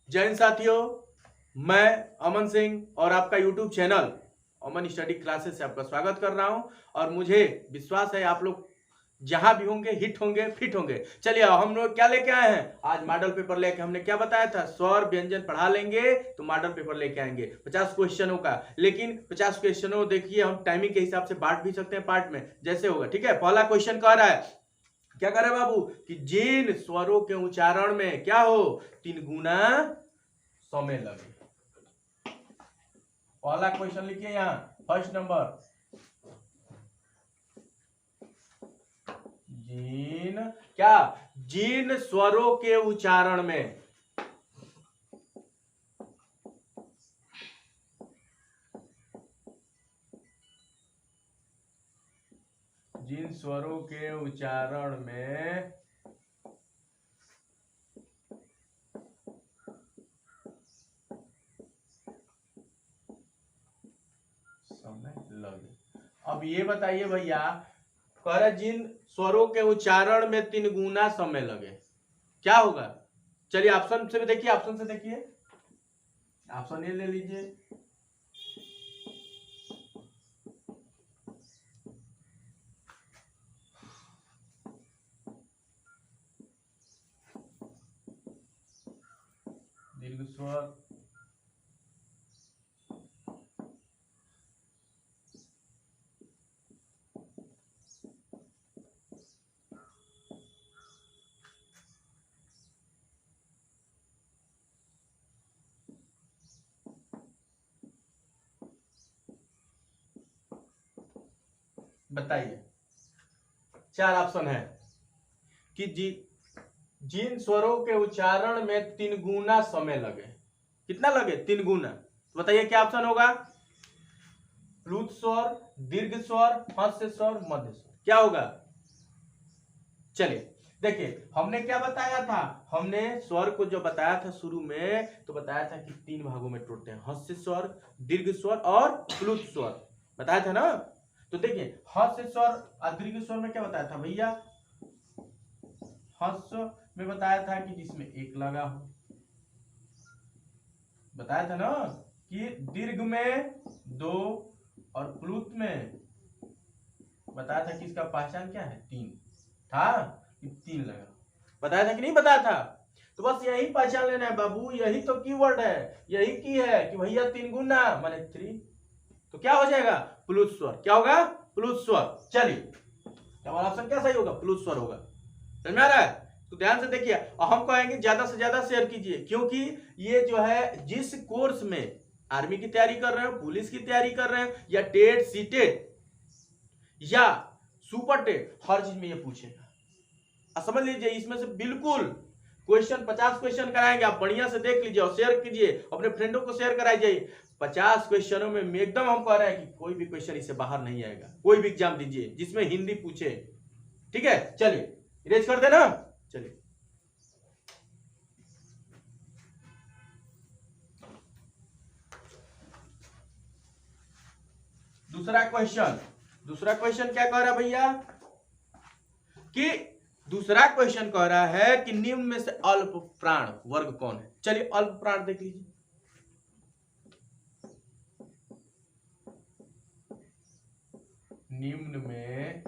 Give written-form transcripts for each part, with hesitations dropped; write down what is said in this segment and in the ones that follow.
जय हिंद साथियों, मैं अमन सिंह और आपका YouTube चैनल अमन स्टडी क्लासेस से आपका स्वागत कर रहा हूं और मुझे विश्वास है आप लोग जहां भी होंगे हिट होंगे फिट होंगे। चलिए हम लोग क्या लेके आए हैं आज मॉडल पेपर लेके। हमने क्या बताया था, स्वर व्यंजन पढ़ा लेंगे तो मॉडल पेपर लेके आएंगे 50 क्वेश्चनों का। लेकिन 50 क्वेश्चनों देखिए हम टाइमिंग के हिसाब से बांट भी सकते हैं पार्ट में, जैसे होगा। ठीक है, पहला क्वेश्चन कह रहा है, क्या करे बाबू, कि जिन स्वरों के उच्चारण में क्या हो, 3 गुना समय लगे। पहला क्वेश्चन लिखिए यहां, फर्स्ट नंबर, जिन क्या, जिन स्वरों के उच्चारण में, जिन स्वरों के उच्चारण में समय लगे। अब ये बताइए भैया, कह रहे जिन स्वरों के उच्चारण में 3 गुना समय लगे, क्या होगा? चलिए ऑप्शन से देखिए, ऑप्शन से देखिए, ऑप्शन ये ले लीजिए, दीर्घ स्वर, बताइए। 4 ऑप्शन है कि जिन स्वरों के उच्चारण में 3 गुना समय लगे। कितना लगे? 3 गुना। तो बताइए क्या ऑप्शन होगा? प्लुत स्वर, दीर्घ स्वर, ह्रस्व स्वर, मध्य स्वर, क्या होगा? चलिए देखिए, हमने क्या बताया था, हमने स्वर को जो बताया था शुरू में, तो बताया था कि 3 भागों में टूटते हैं, ह्रस्व स्वर, दीर्घ स्वर और प्लुत स्वर, बताया था ना। तो देखिए ह्रस्व स्वर और दीर्घ स्वर में क्या बताया था भैया, ह्रस्व में बताया था कि जिसमें एक लगा हो, बताया था ना, कि दीर्घ में 2 और प्लुत में बताया था कि इसका पहचान क्या है, 3 था, कि 3 लगा। बताया था कि नहीं बताया था? तो बस यही पहचान लेना है बाबू, यही तो कीवर्ड है, यही की है कि भैया 3 गुना माने 3, तो क्या हो जाएगा? प्लुत स्वर। क्या होगा? प्लुत स्वर। चलिए हमारा ऑप्शन क्या सही होगा? प्लुत स्वर होगा। समझ में आ रहा है? तो ध्यान से देखिए, और हम कहेंगे ज्यादा से ज्यादा शेयर कीजिए, क्योंकि ये जो है जिस कोर्स में आर्मी की तैयारी कर रहे हो, पुलिस की तैयारी कर रहे हैं, या टेट सीटेट या सुपर टेट, हर चीज में ये पूछेगा। समझ लीजिए, इसमें से बिल्कुल क्वेश्चन 50 क्वेश्चन कराएंगे, आप बढ़िया से देख लीजिए और शेयर कीजिए, अपने फ्रेंडों को शेयर कराइए। 50 क्वेश्चनों में एकदम हम कह रहे हैं कि कोई भी क्वेश्चन इससे बाहर नहीं आएगा। कोई भी एग्जाम दीजिए जिसमें हिंदी पूछे, ठीक है। चलिए इरेज कर देना। चलिए दूसरा क्वेश्चन, दूसरा क्वेश्चन क्या कह रहा है भैया, कि दूसरा क्वेश्चन कह रहा है कि निम्न में से अल्प प्राण वर्ग कौन है। चलिए अल्प प्राण देख लीजिए, निम्न में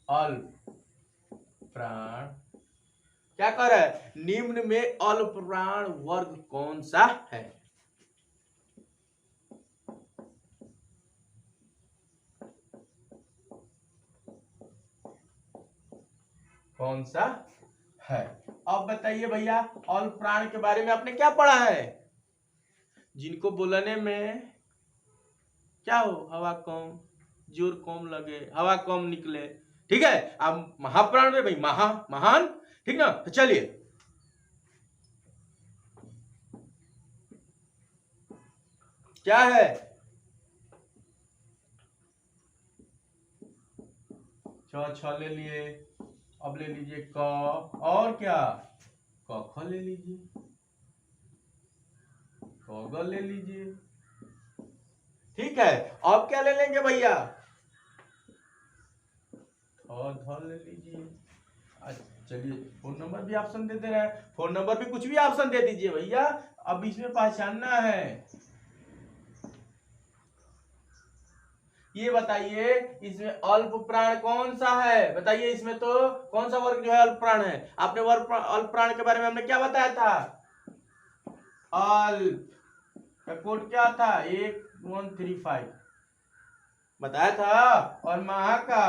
अल्प प्राण, क्या कह रहा है, निम्न में अल्प प्राण वर्ग कौन सा है? कौन सा है? अब बताइए भैया, अल्प प्राण के बारे में आपने क्या पढ़ा है? जिनको बोलने में क्या हो, हवा कम, जोर कम लगे, हवा कम निकले, ठीक है। अब महाप्राण में भाई महान, ठीक ना। तो चलिए क्या है, छ ले लिए, अब ले लीजिए क, और क्या, क ख ले लीजिए, क ग ले लीजिए, ठीक है। अब क्या ले लेंगे भैया, थ ध ले लीजिए। चलिए फोन नंबर भी ऑप्शन दे दे रहा है, फोन नंबर भी कुछ भी ऑप्शन दे दीजिए भैया। अब इसमें पहचानना है। ये बताइए इसमें अल्प प्राण कौन सा है, बताइए इसमें तो कौन सा वर्ग जो है अल्प प्राण है। आपने वर्ग अल्प प्राण के बारे में हमने क्या बताया था, अल्प का कोड क्या था 8135 बताया था, और महा का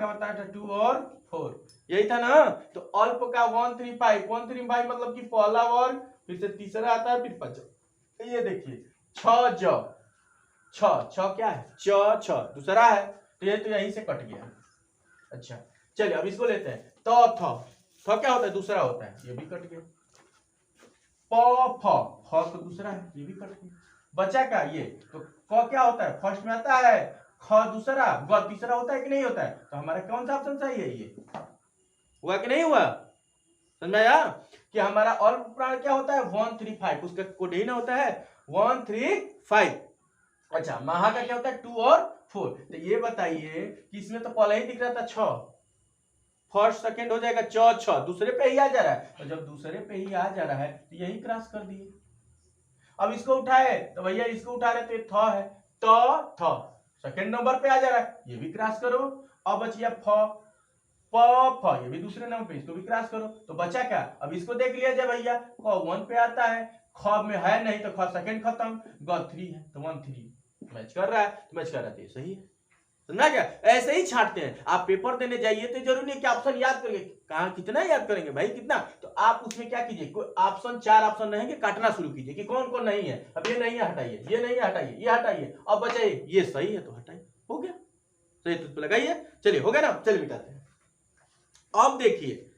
बताया था 2 और 4, यही था ना। तो अल्प का 135 मतलब कि पहला वर्ग, फिर से तीसरा आता है, फिर पंचम। ये देखिए छ क्या है, छ दूसरा है, तो ये तो यहीं से कट गया। अच्छा चलिए अब इसको लेते हैं। थ क्या होता है, दूसरा होता है, ये भी कट गया। फ तो दूसरा है, ये भी कट गया। बचा क्या ये, तो क क्या होता है, फर्स्ट में आता है, ख दूसरा, ग तीसरा होता है कि नहीं होता है। तो हमारा कौन सा ऑप्शन सही है, ये हुआ कि नहीं हुआ, समझ में आया कि हमारा अल्प प्राण क्या होता है 135, उसका कोड ही ना होता है 135। अच्छा महा का क्या होता है 2 और 4। तो ये बताइए कि इसमें तो पहले ही दिख रहा था 6, फर्स्ट सेकंड हो जाएगा छ, दूसरे पे ही आ जा रहा है, और जब दूसरे पे ही आ जा रहा है तो यही क्रॉस कर दिए। अब इसको उठाए तो भैया इसको उठा रहे तो ये थ है, थ सेकंड नंबर पे आ जा रहा है, ये भी क्रॉस करो। अब बच गया फ, ये भी दूसरे नंबर पे, इसको भी क्रॉस करो। तो बचा क्या, अब इसको देख लिया जाए भैया, क 1 पे आता है, ख में है नहीं तो ख सेकंड खत्म, ग 3 है तो 1 3 मैच कर रहा है, तो मैच कर रहा है, तो ये सही है। समझा क्या, ऐसे ही छांटते हैं। आप पेपर देने जाइए तो जरूरी नहीं कि ऑप्शन याद करेंगे, कहां कितना याद करेंगे भाई, कितना। तो आप उसमें क्या कीजिए, कोई ऑप्शन 4 ऑप्शन रहेंगे, काटना शुरू कीजिए कि कौन कौन नहीं है। अब ये नहीं है हटाइए, ये नहीं है हटाइए, ये हटाइए, अब बचाइए, ये सही है तो हटाइए, हो गया सही, तो लगाइए। चलिए हो गया ना, चलिए मिटाते हैं। अब देखिए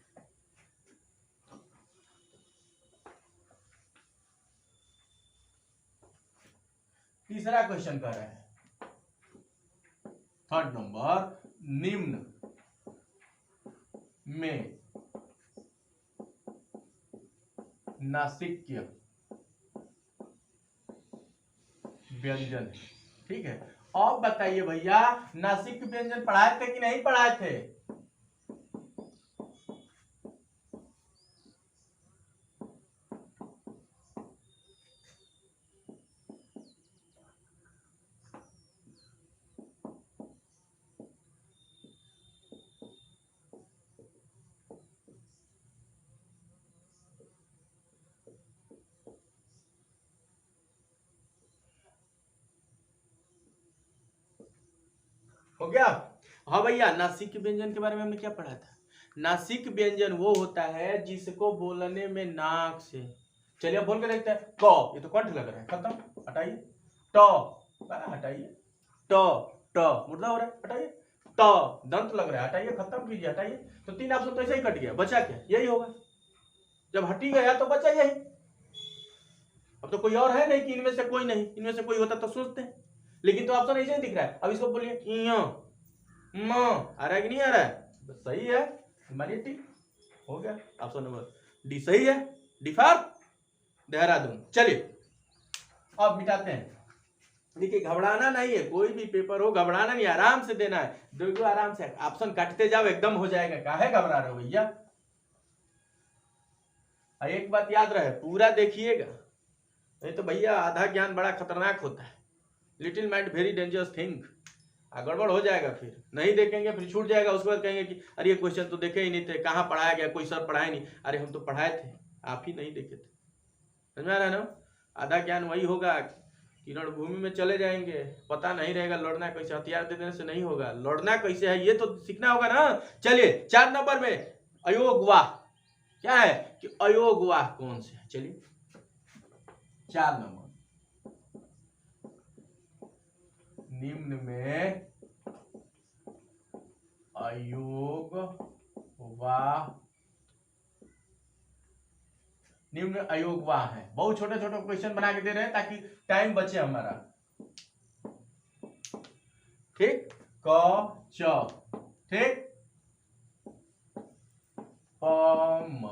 तीसरा क्वेश्चन कर रहे हैं, थर्ड नंबर, निम्न में नासिक्य व्यंजन, ठीक है। अब बताइए भैया नासिक्य व्यंजन पढ़ाए थे कि नहीं पढ़ाए थे, हो गया। हाँ भैया नासिक व्यंजन के बारे में हमने क्या पढ़ा था, नासिक व्यंजन वो होता है जिसको बोलने में नाक से, चलिए अब बोल के देखते हैं। क ये तो कंठ लग रहा है, खत्म, हटाइए। ट हटाइए, ट ट मुर्दा हो रहा है, हटाइए। त दंत लग रहा है, हटाइए, खत्म कीजिए, हटाइए। तो 3 ऑप्शन तो ऐसे ही कट गया, बचा क्या, यही होगा। जब हटी गया तो बचा यही। अब तो कोई और है नहीं कि इनमें से कोई नहीं, इनमें से कोई होता तो सोचते हैं, लेकिन तो ऑप्शन ऐसे ही दिख रहा है। अब इसको बोलिए आ रहा है कि नहीं आ रहा है, बस सही है, हमारी टिक हो गया, ऑप्शन नंबर डी सही है, डी फॉर देहरादून। चलिए अब मिटाते हैं। देखिए घबराना नहीं है, कोई भी पेपर हो घबराना नहीं, आराम से देना है, देखो आराम से ऑप्शन काटते जाओ, एकदम हो जाएगा, काहे घबरा रहे हो भैया। एक बात याद रहे, पूरा देखिएगा, नहीं तो भैया आधा ज्ञान बड़ा खतरनाक होता है, little mind very dangerous thing, गड़बड़ हो जाएगा, फिर नहीं देखेंगे, फिर छूट जाएगा, उसके बाद कहेंगे कि अरे ये क्वेश्चन तो देखे ही नहीं थे, कहाँ पढ़ाया गया, कोई सर पढ़ाया नहीं, अरे हम तो पढ़ाए थे, आप ही नहीं देखे थे। समझ में आ रहा है ना, आधा ज्ञान वही होगा कि रणभूमि में चले जाएंगे, पता नहीं रहेगा लड़ना कैसे, हथियार दे देने से नहीं होगा, लड़ना कैसे है ये तो सीखना होगा ना। चलिए 4 नंबर में अयोगवाह, क्या है कि अयोगवाह कौन से है, चलिए 4 नंबर, निम्न में अयोगवाह, निम्न अयोगवाह है। बहुत छोटे छोटे क्वेश्चन बना के दे रहे हैं ताकि टाइम बचे हमारा, ठीक। क च, ठीक, म,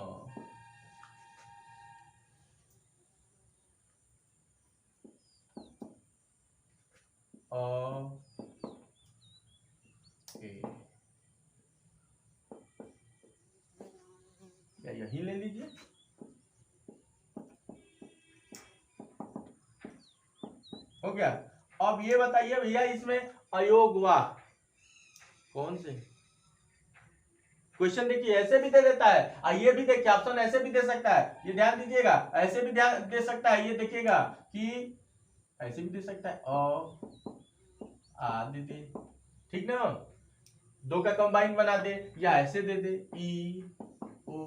अ, ए, कीजिए। हो गया। अब ये बताइए भैया, इसमें अयोगवाह कौन से? क्वेश्चन देखिए ऐसे भी दे देता है, ये भी देखिए ऑप्शन ऐसे भी दे सकता है, ये ध्यान दीजिएगा, ऐसे भी ध्यान दे सकता है, ये देखिएगा कि ऐसे भी दे सकता है दे, ठीक ना, दो का कंबाइन बना दे, या ऐसे दे दे ई ओ।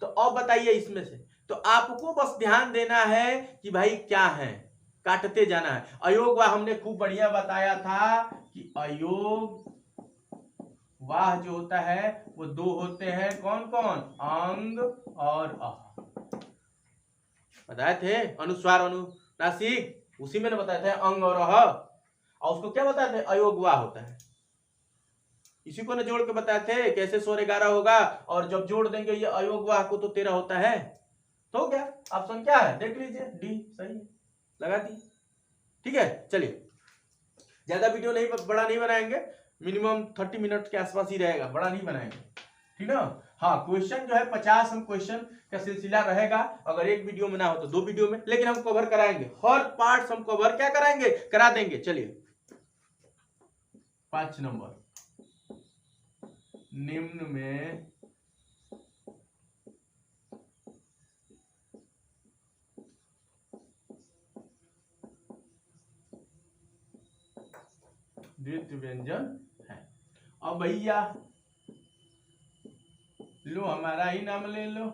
तो अब बताइए इसमें से, तो आपको बस ध्यान देना है कि भाई क्या है, काटते जाना है। अयोग वाह हमने खूब बढ़िया बताया था कि अयोग वाह जो होता है वो दो होते हैं, कौन कौन? अंग और अह। बताए थे अनुस्वार अनुनासिक, उसी में ना बताए थे अंग और अह, और उसको क्या बताए थे? अयोग वाह होता है। इसी को ना जोड़ के बताए थे कैसे 16 होगा, और जब जोड़ देंगे ये अयोग वाह को तो 13 होता है। तो क्या ऑप्शन क्या है देख लीजिए, डी सही है, लगा दी। ठीक है, चलिए ज्यादा वीडियो नहीं, बड़ा नहीं बनाएंगे, मिनिमम 30 मिनट के आसपास ही रहेगा, बड़ा नहीं बनाएंगे, ठीक ना। हाँ, क्वेश्चन जो है 50 हम क्वेश्चन का सिलसिला रहेगा, अगर एक वीडियो में ना हो तो 2 वीडियो में, लेकिन हम कवर कराएंगे, हर पार्ट हम कवर क्या कराएंगे, करा देंगे। चलिए 5 नंबर, निम्न में द्वितीय व्यंजन है। अब भैया लो हमारा ही नाम ले लो,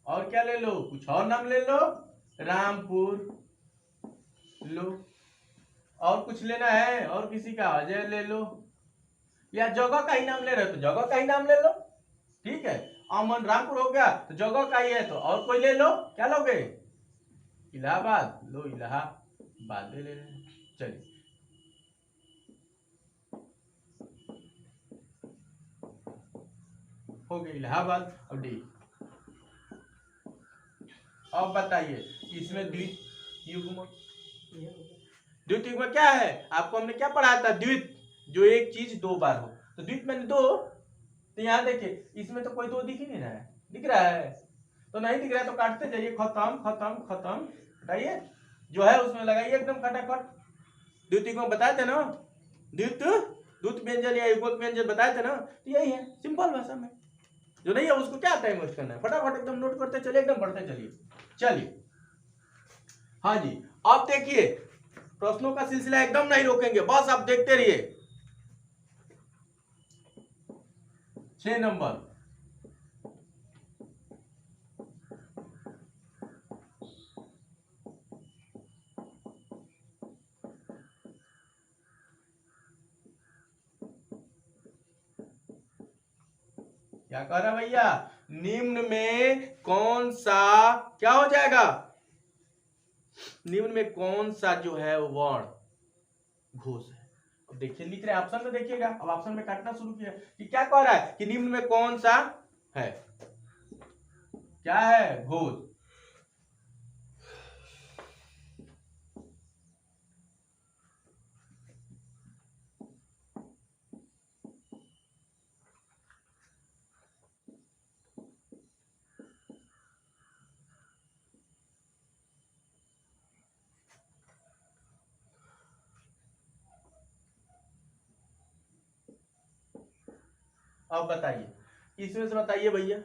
और क्या ले लो, कुछ और नाम ले लो, रामपुर लो, और कुछ लेना है और किसी का, अजय ले लो, या जगह का ही नाम ले रहे हो तो जगह का ही नाम ले लो, ठीक है। अमन रामपुर हो गया तो जगह का ही है, तो और कोई ले लो, क्या लोगे? इलाहाबाद लो, इलाहाबाद ले लेना। चलिए हो गया इलाहाबाद। अब डी, अब बताइए इसमें द्वियुग्म, द्वियुग्म क्या है? आपको हमने क्या पढ़ाया था? द्वित, जो एक चीज दो बार हो, तो द्वित मैंने दो, तो यहाँ देखिए इसमें तो कोई दो दिख ही नहीं रहा है, दिख रहा है? तो नहीं दिख रहा है तो काटते जाइए, खत्म खत्म खत्म, हटाइए, जो है उसमें लगाइए एकदम खटाखट। द्वितीय बताए थे ना, द्वित द्वित व्यंजन या युग्मक व्यंजन बताए थे ना, तो यही है सिंपल भाषा में। जो नहीं है उसको क्या टाइम वेस्ट करना है, फटाफट एकदम नोट करते चलिए, एकदम पढ़ते चलिए। चलिए हाँ जी, अब देखिए प्रश्नों का सिलसिला एकदम नहीं रोकेंगे, बस आप देखते रहिए। 6 नंबर, क्या कह रहा भैया? निम्न में कौन सा क्या हो जाएगा? निम्न में कौन सा जो है वर्ण घोष है? अब देखिए लिख रहे हैं ऑप्शन में, देखिएगा अब ऑप्शन में काटना शुरू किया कि क्या कह रहा है कि निम्न में कौन सा है, क्या है? घोष। अब बताइए इसमें से, बताइए भैया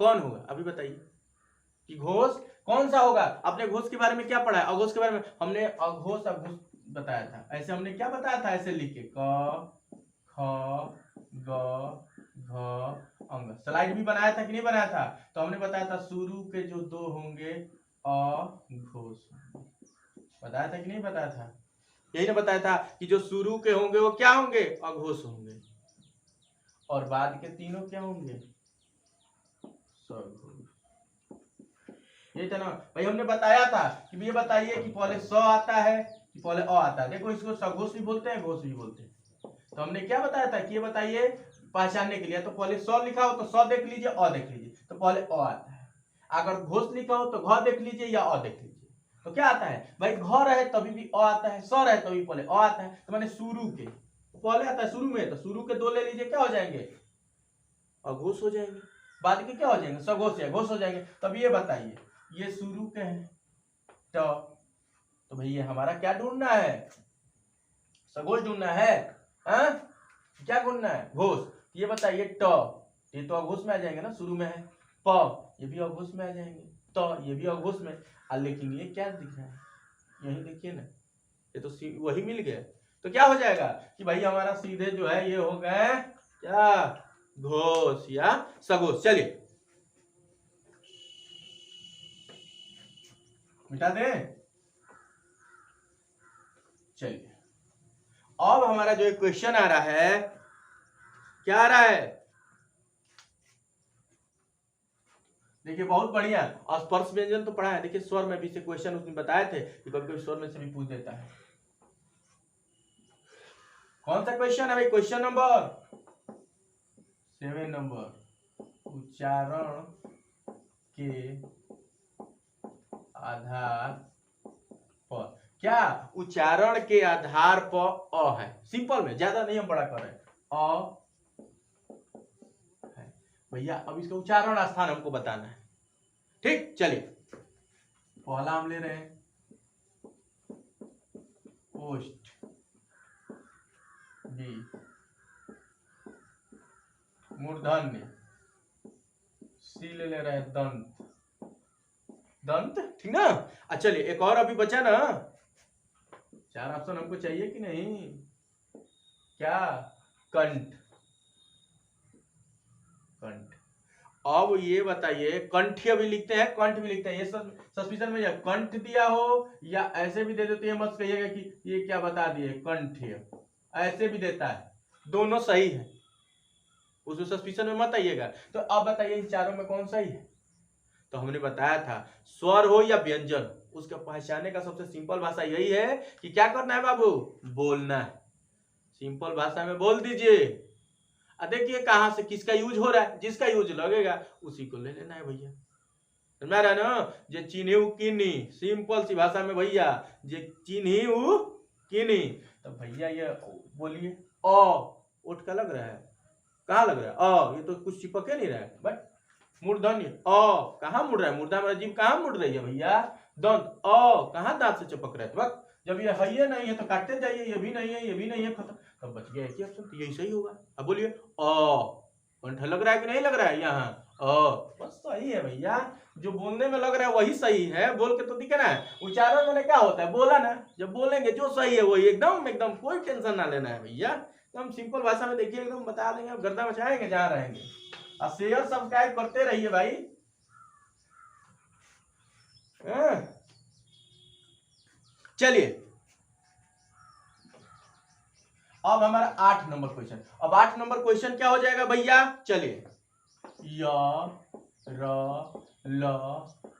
कौन होगा, अभी बताइए कि घोष कौन सा होगा। आपने घोष के बारे में क्या पढ़ा है? अघोष के बारे में हमने अघोष अघोष बताया था, ऐसे हमने क्या बताया था, ऐसे लिख के क ख ग घ अंग, स्लाइड भी बनाया था कि नहीं बनाया था? तो हमने बताया था शुरू के जो दो होंगे अघोष, बताया था कि नहीं बताया था? यही ना बताया था कि जो शुरू के होंगे वो क्या होंगे? अघोष होंगे, और बाद के तीनों क्या होंगे? सघोष। ये था ना भाई, हमने बताया था कि ये बताइए कि पहले स आता है कि पहले अ आता है। देखो इसको सघोष भी बोलते हैं, घोष भी बोलते हैं। तो हमने क्या बताया था कि ये बताइए पहचानने के लिए, तो पहले स लिखा हो तो स देख लीजिए, अ देख लीजिए, तो पहले अ आता है। अगर घोष लिखा हो तो घ देख लीजिए या अ देख लीजिए, तो क्या आता है भाई? घ रहे तभी भी अ आता है, स रहे तभी पहले अ आता है, तो मैंने शुरू के, पहले आता है शुरू में, तो शुरू के दो ले लीजिए, क्या हो जाएंगे? अघोष हो जाएंगे। बाद के क्या हो जाएंगे? सघोष या घोष हो जाएंगे। तब ये बताइए, ये शुरू के हैं तो भैया हमारा क्या ढूंढना है? सघोष ढूंढना है। हाँ, क्या ढूंढना है? घोष। ये बताइए ये तो अघोष में आ जाएंगे ना, शुरू में है। ये भी अघोष में आ जाएंगे, ये भी अघोष में। लेकिन ये क्या दिख रहा है? यही देखिए ना, ये तो वही मिल गया। तो क्या हो जाएगा कि भाई हमारा सीधे जो है ये हो गए क्या? घोष या सघोष। चलिए मिटा दें। चलिए अब हमारा जो क्वेश्चन आ रहा है, क्या आ रहा है? देखिए बहुत बढ़िया, स्पर्श व्यंजन तो पढ़ा है। देखिए स्वर में भी से क्वेश्चन उसने बताए थे कि कभी कभी स्वर में से भी पूछ देता है। कौन सा क्वेश्चन है भाई? Question number 7 number. उच्चारण के आधार पर। क्या उच्चारण के आधार पर अ है? सिंपल में, ज्यादा नहीं हम बड़ा कर रहे हैं। अ है भैया। अब इसका उच्चारण स्थान हमको बताना है। ठीक, चलिए पहला हम ले रहे हैं पोस्ट बी मूर्धन्य, सी ले रहे हैं दंत। दंत, ठीक ना? चलिए एक और अभी बचा ना, 4 ऑप्शन हमको चाहिए कि नहीं? क्या? कंठ। कंठ। अब ये बताइए, कंठ्य भी लिखते हैं, कंठ भी लिखते हैं। ये सब सस्पिशन में, या कंठ दिया हो या ऐसे भी दे देते हैं। मत कहिएगा कि ये क्या बता दिए, कंठ्य ऐसे भी देता है, दोनों सही है, उसमें सस्पिशन में मत आइएगा। तो अब बताइए इन चारों में कौन सही है? तो हमने बताया था स्वर हो या व्यंजन, उसका पहचानने का सबसे सिंपल भाषा यही है कि क्या करना है बाबू? बोलना है। सिंपल भाषा में बोल दीजिए। देखिए कहां से किसका यूज हो रहा है, जिसका यूज लगेगा उसी को ले लेना है भैया। समझ रहा है ना? जे चिन्ही किनी, सिंपल सी भाषा में भैया, जे चिन्ही किनी। तो भैया ये बोलिए, उठ का लग रहा है, कहाँ लग रहा है? ये तो कुछ चिपके नहीं रहा है। बट मूर्धन्य कहाँ मुड़ रहा है? मुर्दा मेरा जीव कहाँ मुड़ रही है भैया? दंत कहाँ दांत से चिपक रहा है? वक्त जब ये है नहीं है तो काटते जाइए, ये भी नहीं है, ये भी नहीं है, खत्म। तब बच गया एक ही ऑप्शन, तो यही सही होगा। अब बोलिए कंठ लग रहा है कि नहीं लग रहा है? यहाँ बस सही है भैया। जो बोलने में लग रहा है वही सही है, बोल के तो दिखे ना। उच्चारण में क्या होता है? बोला ना, जब बोलेंगे जो सही है वही, एकदम एकदम कोई टेंशन ना लेना है भैया। एकदम सिंपल भाषा में देखिए, एकदम बता देंगे, गर्दा मचाएंगे जहाँ रहेंगे। और शेयर सब्सक्राइब करते रहिए भाई। चलिए अब हमारा 8 नंबर क्वेश्चन। अब 8 नंबर क्वेश्चन क्या हो जाएगा भैया? चलिए य र ल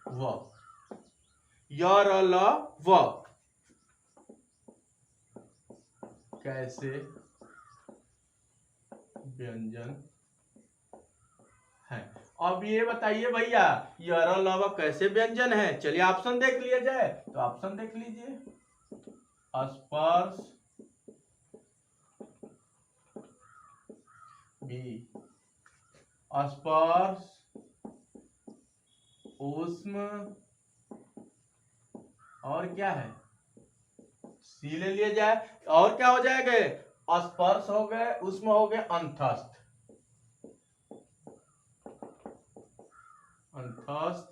व, य र ल व कैसे व्यंजन है? अब ये बताइए भैया, य र ल व कैसे व्यंजन है? चलिए ऑप्शन देख लिया जाए। तो ऑप्शन देख लीजिए, स्पर्श बी, स्पर्श, ऊष्म, और क्या है? सी ले लिया जाए। और क्या हो जाएगा? स्पर्श हो गए, ऊष्म हो गए, अंतस्थ। अंतस्थ,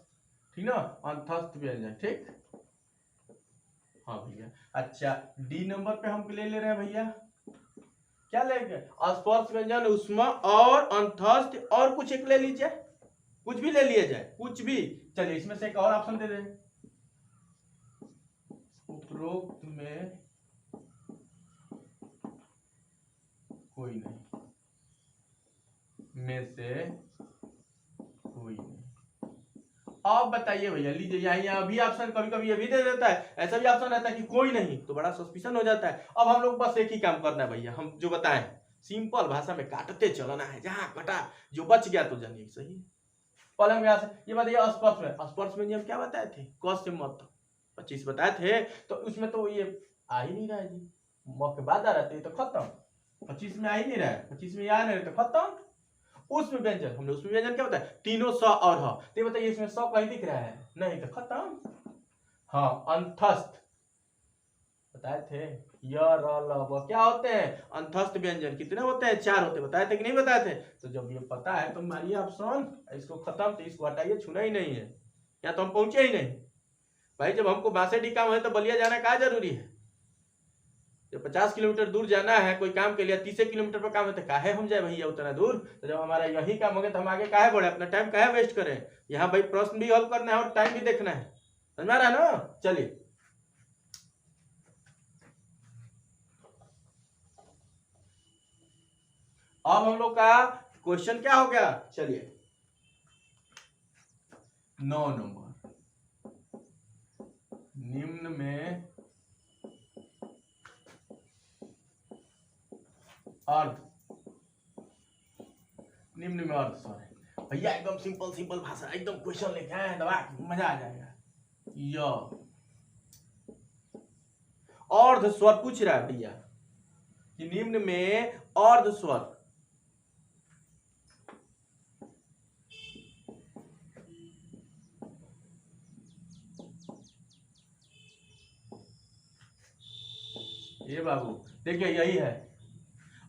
ठीक ना? अंतस्थ व्यंजन, ठीक। हाँ भैया। अच्छा डी नंबर पे हम ले रहे हैं भैया, क्या लेंगे? स्पर्श व्यंजन, ऊष्म और अंतस्थ, और कुछ एक ले लीजिए, कुछ भी ले लिया जाए, कुछ भी। चलिए इसमें से एक और ऑप्शन दे दें, उपरोक्त में कोई नहीं, में से कोई नहीं। अब बताइए भैया, लीजिए यहाँ भी ऑप्शन कभी कभी ये भी दे देता है, ऐसा भी ऑप्शन रहता है कि कोई नहीं, तो बड़ा सस्पिशन हो जाता है। अब हम लोग बस एक ही काम करना है भैया, हम जो बताएं सिंपल भाषा में काटते चलना है, जहां कटा जो बच गया तो जानिए सही है। पहले हम यहाँ से ये बताइए, स्पर्श में, स्पर्श में हम क्या बताए थे? क से मत 25 बताए थे, तो उसमें तो ये आ ही नहीं रहा है जी, म के बाद आ रहा है तो खत्म। 25 में आ ही नहीं रहा है, 25 में आ नहीं रहा तो खत्म। उसमें व्यंजन, हमने उसमें व्यंजन क्या होता है, तीनों स और ह। तो ये बताइए इसमें स कहीं दिख रहा है, नहीं, तो खत्म। हाँ, अंतस्थ बताए थे, य र ल व क्या होते हैं, अंतस्थ व्यंजन। कितने होते हैं, 4 होते हैं, बताए थे कि नहीं बताए थे। तो जब ये पता है तो मारिए ऑप्शन, इसको खत्म, तो इसको हटाइए, छूना ही नहीं है, या तो हम पहुंचे ही नहीं। भाई जब हमको बासठ काम है तो बलिया जाना क्या जरूरी है। जब 50 किलोमीटर दूर जाना है कोई काम के लिए, 30 किलोमीटर पर काम है, तो काहे हम जाए भैया उतना दूर। तो जब हमारा यही काम हो गया तो हम आगे काहे बढ़े, अपना टाइम काहे वेस्ट करें। यहाँ भाई प्रश्न भी हल करना है और टाइम भी देखना है, समझ में आ रहा है ना। चलिए अब हम लोग का क्वेश्चन क्या हो गया, चलिए 9 नंबर, निम्न में अर्ध, निम्न में अर्ध स्वर है। भैया एकदम सिंपल सिंपल भाषा, एकदम क्वेश्चन लेके आए हैं, दबा मजा आ जाएगा। य अर्ध स्वर पूछ रहा है भैया कि निम्न में अर्ध स्वर, ये बाबू देखिए यही है।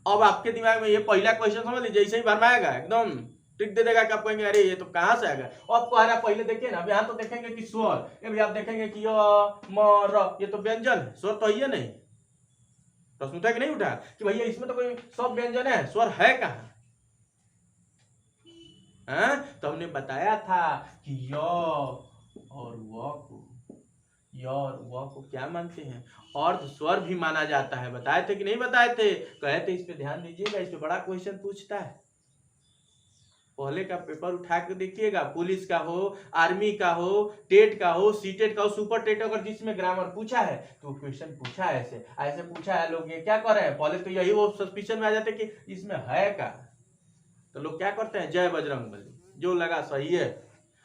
अब आपके दिमाग में ये पहला क्वेश्चन समझ लीजिए, जैसे ही भरमाएगा एकदम टिक दे देगा कि आप कहेंगे अरे ये तो कहां से आएगा। अब कह रहा पहले देखिए ना, अब यहाँ तो देखेंगे कि स्वर, ये भी आप देखेंगे कि य म र, ये तो व्यंजन है, स्वर तो है नहीं। प्रश्न उठा कि नहीं उठा कि भैया इसमें तो कोई सब व्यंजन है, स्वर है कहाँ। तो हमने बताया था कि य और व को, य और व को क्या मानते हैं, अर्ध स्वर भी माना जाता है। बताए थे कि नहीं बताए थे, कहे थे इस पे ध्यान दीजिएगा, इस पे बड़ा क्वेश्चन पूछता है। पहले का पेपर उठा के देखिएगा, पुलिस का हो, आर्मी का हो, टेट का हो, सीटेट का हो, सुपर टेट, अगर जिसमें ग्रामर पूछा है तो क्वेश्चन पूछा है, ऐसे ऐसे पूछा है, लोग ये क्या कर रहे हैं, पहले तो यही वो सस्पिशन में आ जाते कि इसमें है का, तो लोग क्या करते हैं, जय बजरंगबली, जो लगा सही है।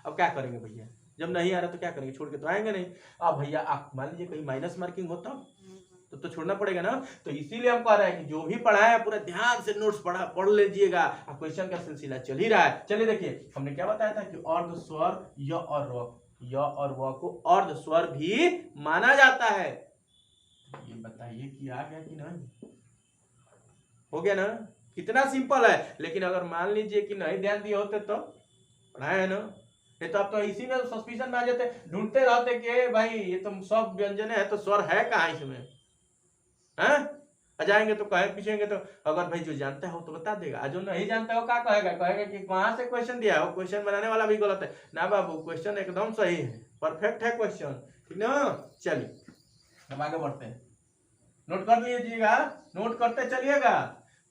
अब क्या करेंगे भैया, जब नहीं आ रहा तो क्या करेंगे, छोड़ के तो आएंगे नहीं। अब भैया आप मान लीजिए कहीं माइनस मार्किंग होता तो छोड़ना पड़ेगा ना। तो इसीलिए हम कह रहे हैं कि जो भी पढ़ा है पूरा ध्यान से नोट्स पढ़ लीजिएगा, क्वेश्चन का सिलसिला चल ही रहा है। चलिए देखिए हमने क्या बताया था कि अर्ध स्वर य और व, य और व को अर्ध स्वर भी माना जाता है। ये बताइए कि आ गया कि नहीं, हो गया ना, कितना सिंपल है। लेकिन अगर मान लीजिए कि नहीं ध्यान दिए होते तो पढ़ाए है ना, ये तो आप तो इसी में सस्पिशन में आ जाते, ढूंढते रहते कि भाई ये तो सब व्यंजन है तो स्वर है कहाँ इसमें, हैं जाएंगे तो कहे पूछेंगे तो अगर भाई जो जानता है वो तो बता देगा, जो नहीं जानता है क्या कहेगा, कहेगा कि कहां से क्वेश्चन दिया है, वो क्वेश्चन बनाने वाला भी गलत है ना। बाबू क्वेश्चन एकदम सही है, परफेक्ट है क्वेश्चन, ठीक ना। चलिए हम आगे बढ़ते हैं, नोट कर लीजिएगा, नोट करते चलिएगा।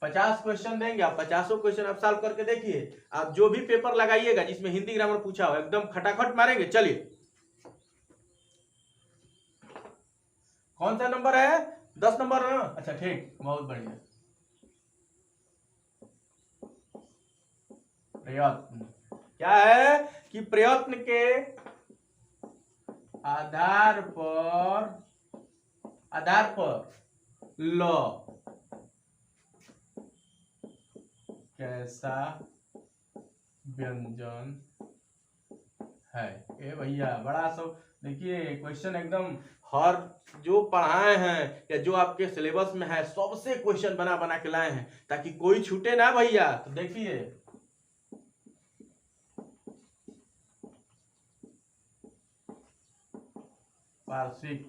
50 क्वेश्चन देंगे, आप 50 क्वेश्चन आप सॉल्व करके देखिए। आप जो भी पेपर लगाइएगा जिसमें हिंदी ग्रामर पूछा हो एकदम खटाखट मारेंगे। चलिए कौन सा नंबर है, 10 नंबर ना, अच्छा ठीक, बहुत बढ़िया। प्रयत्न क्या है कि प्रयत्न के आधार पर ल कैसा व्यंजन है। ए भैया बड़ा सब देखिए क्वेश्चन एकदम हर जो पढ़ाए हैं या जो आपके सिलेबस में है सबसे क्वेश्चन बना बना के लाए हैं ताकि कोई छूटे ना भैया। तो देखिए पार्श्विक,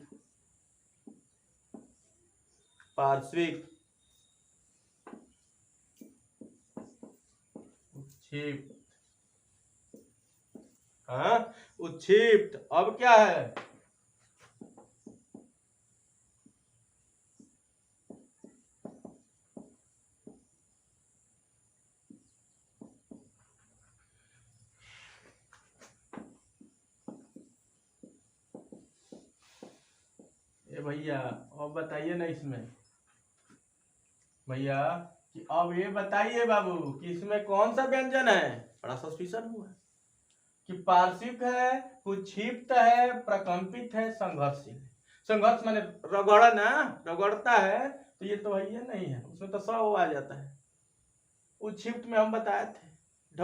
पार्श्विक, उत्क्षिप्त, उत्क्षिप्त, अब क्या है, भैया अब बताइए ना इसमें भैया कि अब ये बताइए बाबू कि इसमें कौन सा व्यंजन है, बड़ा सस्पिशन हुआ कि पार्श्विक है, कुक्षिप्त है, प्रकंपित है, संघर्षशील। संघर्ष माने रगड़ना, रगड़ता है तो ये तो वही है, नहीं है, उसमें तो 100 आ जाता है। उस शिफ्ट में हम बताए थे ढ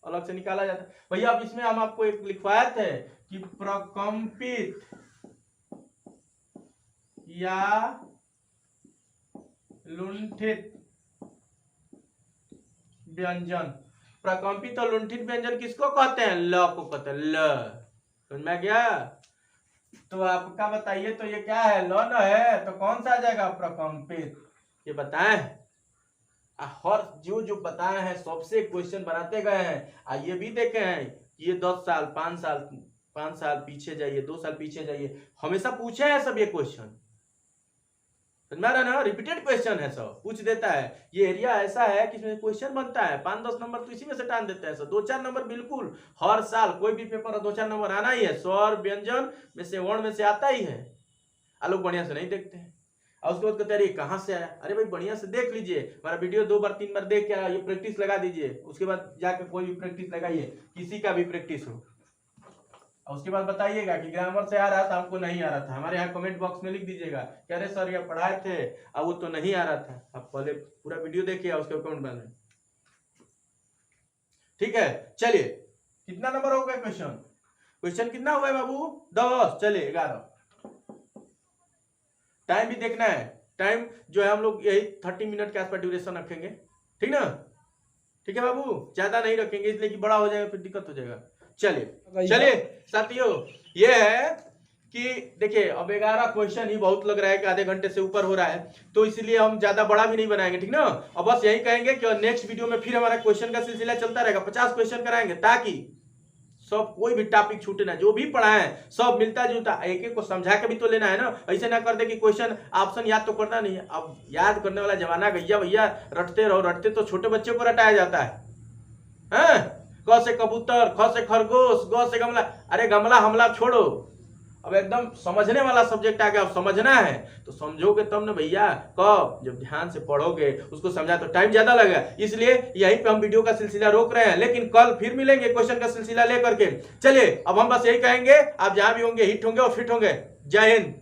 अलग से निकाला जाता है भैया। अब इसमें हम आपको एक लिखवाए थे कि प्रकंपित या लुंठित व्यंजन। प्रकंपित और लुंठित व्यंजन किसको कहते हैं? ल को कहते हैं, ल। समझ में गया? तो आपका बताइए, तो ये क्या है? ल न है, तो कौन सा आ जाएगा? प्रकंपित। ये बताएं, हर जो बताए हैं सबसे क्वेश्चन बनाते गए हैं। ये भी देखे हैं कि ये 10 साल 5 साल पीछे जाइए, 2 साल पीछे जाइए, हमेशा पूछे हैं सब ये क्वेश्चन। समझ में आ रहा है ना? रिपीटेड क्वेश्चन है, सब पूछ देता है। ये एरिया ऐसा है कि इसमें क्वेश्चन बनता है, 5-10 नंबर तो इसी में से टान देते हैं सब। 2-4 नंबर बिल्कुल हर साल कोई भी पेपर 2-4 नंबर आना ही है। स्वर व्यंजन में से, वर्ण में से आता ही है। लोग बढ़िया से नहीं देखते हैं और उसके बाद कहते हैं कहां से आया। अरे भाई बढ़िया से देख लीजिए, हमारा वीडियो 2 बार 3 बार देख के ये प्रैक्टिस लगा दीजिए। उसके बाद जाकर कोई भी प्रैक्टिस लगाइए, किसी का भी प्रैक्टिस हो, और उसके बाद बताइएगा कि ग्रामर से आ रहा था, हमको नहीं आ रहा था। हमारे यहाँ कमेंट बॉक्स में लिख दीजिएगा कि अरे सर ये पढ़ाए थे अब वो तो नहीं आ रहा था। आप पहले पूरा वीडियो देखिए, उसके कमेंट में। ठीक है, चलिए कितना नंबर हो गया क्वेश्चन कितना हुआ है बाबू? 10। चलिए 11। टाइम भी देखना है, टाइम जो है हम लोग यही 30 मिनट के आसपास ड्यूरेशन रखेंगे, ठीक ना? ठीक है बाबू, ज्यादा नहीं रखेंगे इसलिए कि बड़ा हो जाएगा फिर दिक्कत हो जाएगा। चलिए साथियों, ये है कि देखिए अब 11 क्वेश्चन ही बहुत लग रहा है कि आधे घंटे से ऊपर हो रहा है, तो इसलिए हम ज्यादा बड़ा भी नहीं बनाएंगे, ठीक ना? और बस यही कहेंगे कि नेक्स्ट वीडियो में फिर हमारा क्वेश्चन का सिलसिला चलता रहेगा। 50 क्वेश्चन कराएंगे ताकि सब कोई भी टॉपिक छूटे ना। जो भी पढ़ाए सब मिलता जुलता, एक एक को समझा के भी तो लेना है ना। ऐसे ना कर दे कि क्वेश्चन ऑप्शन याद तो करना नहीं है। अब याद करने वाला जमाना गया भैया, रटते रहो। रटते तो छोटे बच्चे को रटाया जाता है। क से कबूतर, ख से खरगोश, ग से गमला। अरे गमला हमला छोड़ो, अब एकदम समझने वाला सब्जेक्ट आ गया। अब समझना है तो समझोगे तब ना भैया। कब? जब ध्यान से पढ़ोगे, उसको समझा तो टाइम ज्यादा लगेगा। इसलिए यहीं पे हम वीडियो का सिलसिला रोक रहे हैं, लेकिन कल फिर मिलेंगे क्वेश्चन का सिलसिला लेकर के। चलिए अब हम बस यही कहेंगे, आप जहां भी होंगे हिट होंगे और फिट होंगे। जय हिंद।